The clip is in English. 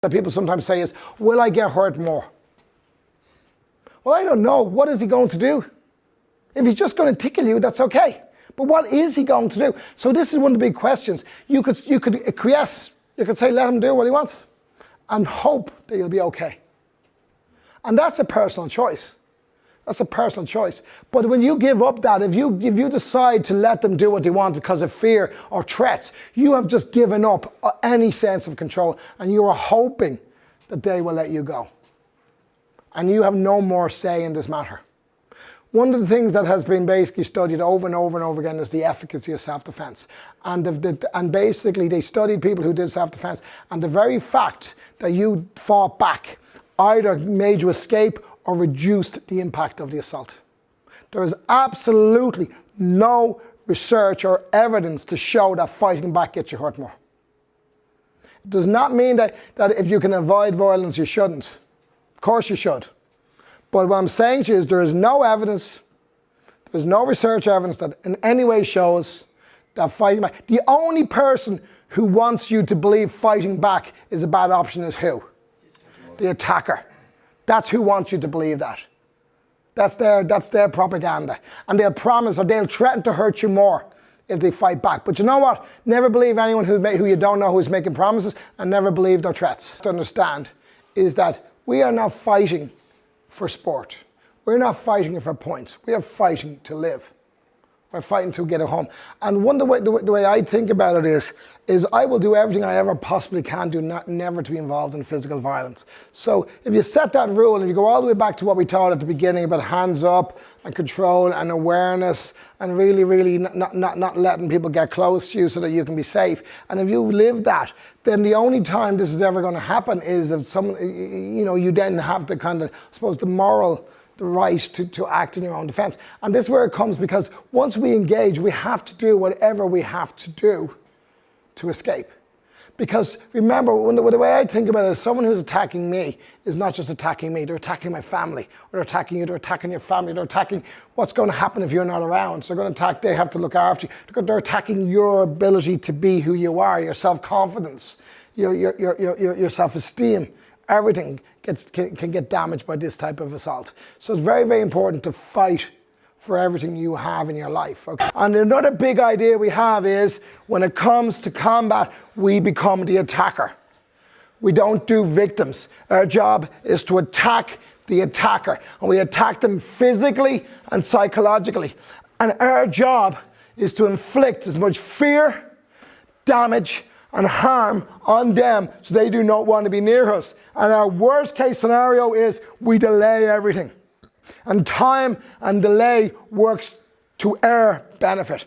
that people sometimes say is, will I get hurt more? Well, I don't know. What is he going to do? If he's just going to tickle you, that's okay. But what is he going to do? So this is one of the big questions. You could acquiesce. You could say, let him do what he wants and hope that you'll be okay. And that's a personal choice. That's a personal choice. But when you give up that, if you decide to let them do what they want because of fear or threats, you have just given up any sense of control, and you are hoping that they will let you go. And you have no more say in this matter. One of the things that has been basically studied over and over and over again is the efficacy of self-defense. And basically they studied people who did self-defense, and the very fact that you fought back either made you escape or reduced the impact of the assault. There is absolutely no research or evidence to show that fighting back gets you hurt more. It does not mean that if you can avoid violence, you shouldn't. Of course you should. But what I'm saying to you is there is no evidence, there's no research evidence that in any way shows that fighting back. The only person who wants you to believe fighting back is a bad option is who? The attacker. That's who wants you to believe that. That's their propaganda. And they'll promise or they'll threaten to hurt you more if they fight back. But you know what? Never believe anyone who you don't know who's making promises, and never believe their threats. To understand is that we are not fighting for sport. We're not fighting for points. We are fighting to live. We're fighting to get it home. And the way I think about it is I will do everything I ever possibly can do never to be involved in physical violence. So if you set that rule and you go all the way back to what we taught at the beginning about hands up and control and awareness and really not letting people get close to you so that you can be safe. And if you live that, then the only time this is ever going to happen is if someone, you then have the kind of, I suppose, the right to act in your own defense. And this is where it comes, because once we engage, we have to do whatever we have to do to escape. Because remember, the way I think about it is someone who's attacking me is not just attacking me, they're attacking my family, or they're attacking you, they're attacking your family, they're attacking what's going to happen if you're not around. So they're going to attack, they have to look after you. They're attacking your ability to be who you are, your self-confidence, your self-esteem. Everything can get damaged by this type of assault. So it's very, very important to fight for everything you have in your life. Okay? And another big idea we have is when it comes to combat, we become the attacker. We don't do victims. Our job is to attack the attacker. And we attack them physically and psychologically. And our job is to inflict as much fear, damage, and harm on them so they do not want to be near us. And our worst case scenario is we delay everything. And time and delay works to our benefit.